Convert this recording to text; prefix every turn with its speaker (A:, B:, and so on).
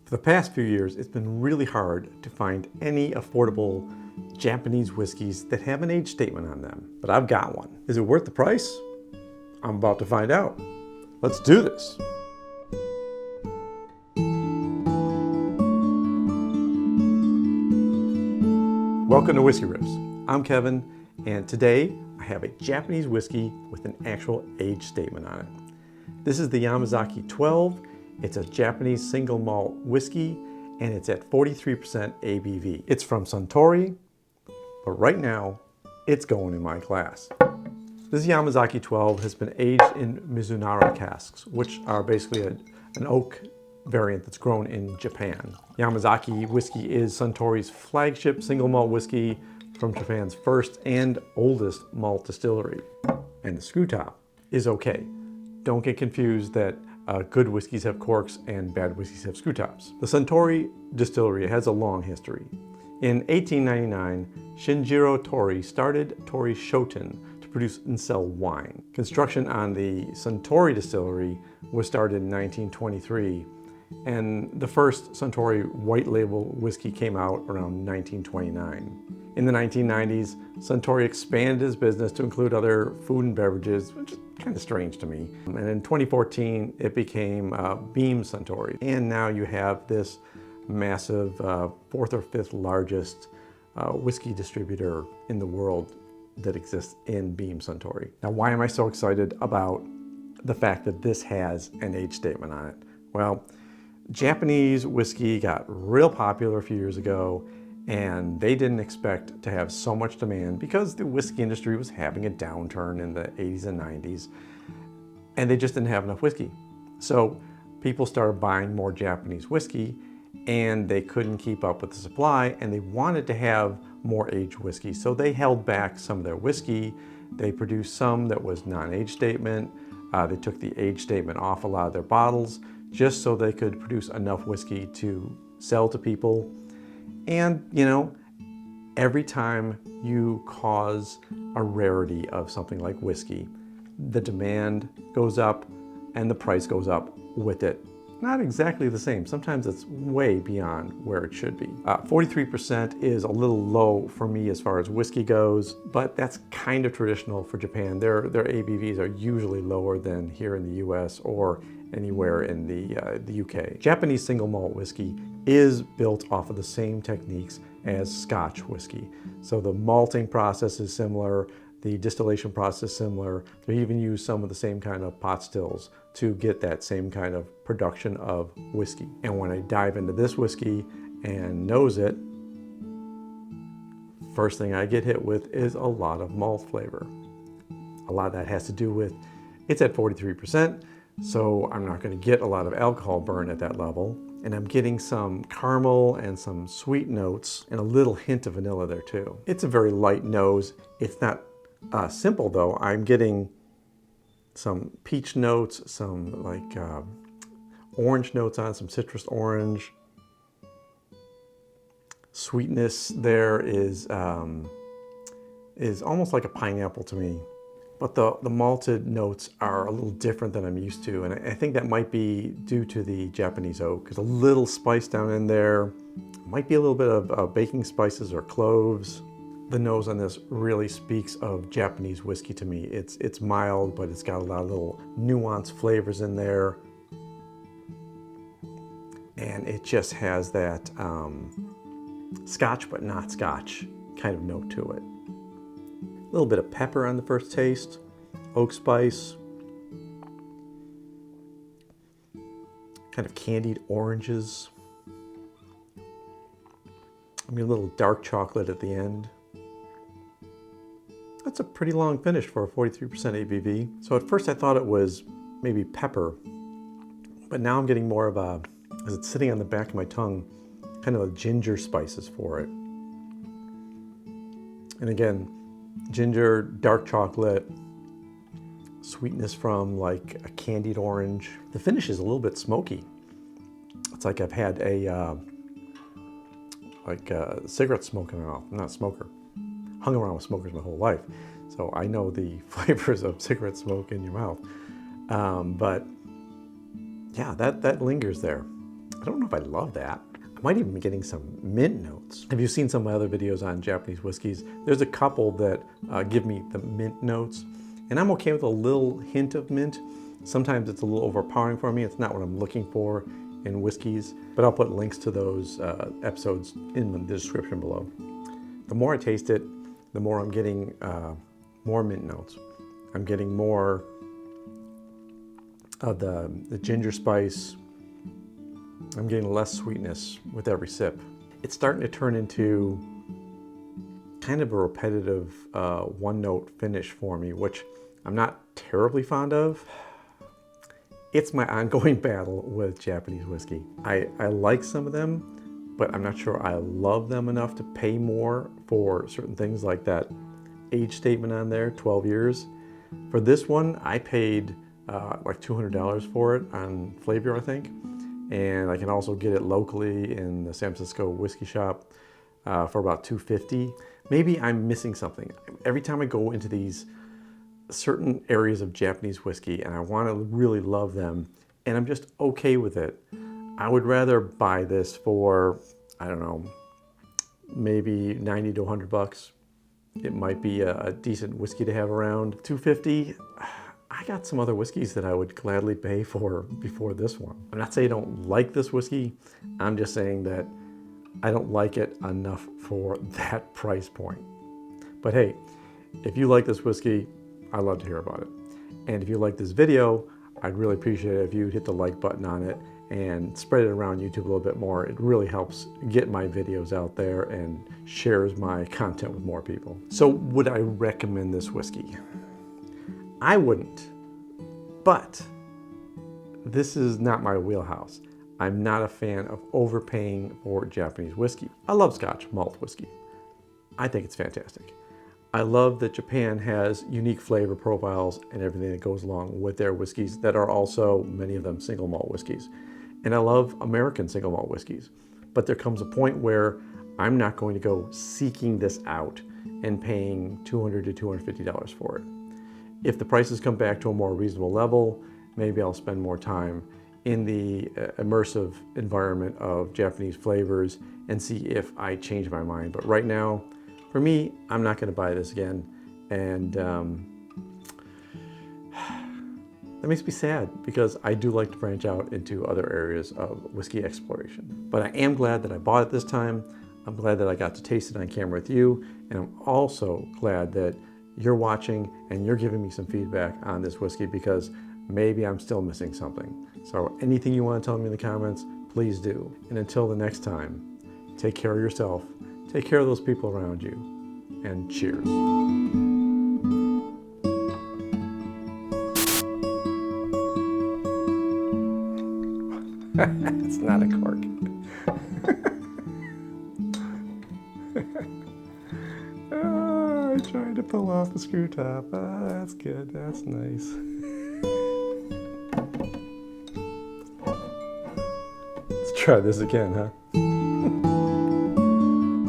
A: For the past few years, it's been really hard to find any affordable Japanese whiskeys that have an age statement on them, but I've got one. Is it worth the price? I'm about to find out. Let's do this. Welcome to Whisky Riffs. I'm Kevin, and today I have a Japanese whiskey with an actual age statement on it. This is the Yamazaki 12. It's a Japanese single malt whiskey, and it's at 43% ABV. It's from Suntory, but right now, it's going in my glass. This Yamazaki 12 has been aged in Mizunara casks, which are basically an oak variant that's grown in Japan. Yamazaki whiskey is Suntory's flagship single malt whiskey from Japan's first and oldest malt distillery. And the screw top is okay. Don't get confused that good whiskeys have corks and bad whiskeys have screw tops. The Suntory distillery has a long history. In 1899, Shinjiro Tori started Tori Shoten to produce and sell wine. Construction on the Suntory distillery was started in 1923, and the first Suntory white label whiskey came out around 1929. In the 1990s, Suntory expanded his business to include other food and beverages, which is kind of strange to me. And in 2014, it became Beam Suntory. And now you have this massive fourth or fifth largest whiskey distributor in the world that exists in Beam Suntory. Now, why am I so excited about the fact that this has an age statement on it? Well, Japanese whiskey got real popular a few years ago, and they didn't expect to have so much demand because the whiskey industry was having a downturn in the 80s and 90s, and they just didn't have enough whiskey. So people started buying more Japanese whiskey, and they couldn't keep up with the supply, and they wanted to have more aged whiskey. So they held back some of their whiskey. They produced some that was non-age statement. They took the age statement off a lot of their bottles just so they could produce enough whiskey to sell to people. And, you know, every time you cause a rarity of something like whiskey, the demand goes up and the price goes up with it. Not exactly the same. Sometimes it's way beyond where it should be. 43% is a little low for me as far as whiskey goes, but that's kind of traditional for Japan. Their ABVs are usually lower than here in the US or anywhere in the UK. Japanese single malt whiskey is built off of the same techniques as Scotch whiskey. So the malting process is similar, the distillation process is similar. They even use some of the same kind of pot stills to get that same kind of production of whiskey. And when I dive into this whiskey and nose it, first thing I get hit with is a lot of malt flavor. A lot of that has to do with, it's at 43%, so I'm not going to get a lot of alcohol burn at that level. And I'm getting some caramel and some sweet notes and a little hint of vanilla there too. It's a very light nose. It's not simple though. I'm getting some peach notes, some like orange notes on, some citrus orange. Sweetness there is almost like a pineapple to me. But the malted notes are a little different than I'm used to, and I think that might be due to the Japanese oak. There's a little spice down in there. Might be a little bit of baking spices or cloves. The nose on this really speaks of Japanese whiskey to me. It's mild, but it's got a lot of little nuanced flavors in there. And it just has that Scotch, but not Scotch kind of note to it. A little bit of pepper on the first taste, oak spice, kind of candied oranges. I mean, a little dark chocolate at the end. That's a pretty long finish for a 43% ABV. So at first I thought it was maybe pepper, but now I'm getting more of a, as it's sitting on the back of my tongue, kind of a ginger spices for it. And again, ginger, dark chocolate, sweetness from like a candied orange. The finish is a little bit smoky. It's like I've had a cigarette smoke in my mouth. I'm not a smoker. Hung around with smokers my whole life, so I know the flavors of cigarette smoke in your mouth. But yeah, that lingers there. I don't know if I love that. I might even be getting some mint notes. Have you seen some of my other videos on Japanese whiskeys? There's a couple that give me the mint notes, and I'm okay with a little hint of mint. Sometimes it's a little overpowering for me. It's not what I'm looking for in whiskeys, but I'll put links to those episodes in the description below. The more I taste it, the more I'm getting more mint notes. I'm getting more of the ginger spice. I'm getting less sweetness with every sip. It's starting to turn into kind of a repetitive one-note finish for me, which I'm not terribly fond of. It's my ongoing battle with Japanese whiskey. I like some of them, but I'm not sure I love them enough to pay more for certain things like that age statement on there, 12 years. For this one, I paid like $200 for it on Flavor, I think. And I can also get it locally in the San Francisco whiskey shop for about $250. Maybe I'm missing something. Every time I go into these certain areas of Japanese whiskey and I want to really love them and I'm just okay with it, I would rather buy this for, I don't know, maybe 90 to 100 bucks. It might be a decent whiskey to have around. $250. I got some other whiskeys that I would gladly pay for before this one. I'm not saying I don't like this whiskey. I'm just saying that I don't like it enough for that price point. But hey, if you like this whiskey, I'd love to hear about it. And if you like this video, I'd really appreciate it if you'd hit the like button on it and spread it around YouTube a little bit more. It really helps get my videos out there and shares my content with more people. So would I recommend this whiskey? I wouldn't, but this is not my wheelhouse. I'm not a fan of overpaying for Japanese whiskey. I love Scotch malt whiskey. I think it's fantastic. I love that Japan has unique flavor profiles and everything that goes along with their whiskeys that are also, many of them, single malt whiskeys. And I love American single malt whiskeys. But there comes a point where I'm not going to go seeking this out and paying $200 to $250 for it. If the prices come back to a more reasonable level, maybe I'll spend more time in the immersive environment of Japanese flavors and see if I change my mind. But right now, for me, I'm not going to buy this again. And that makes me sad because I do like to branch out into other areas of whiskey exploration. But I am glad that I bought it this time. I'm glad that I got to taste it on camera with you. And I'm also glad that you're watching and you're giving me some feedback on this whiskey because maybe I'm still missing something. So anything you want to tell me in the comments, please do. And until the next time, take care of yourself, take care of those people around you, and cheers. It's not a cork. Oh, I tried to pull off the screw top. Oh, that's good. That's nice. Let's try this again, huh?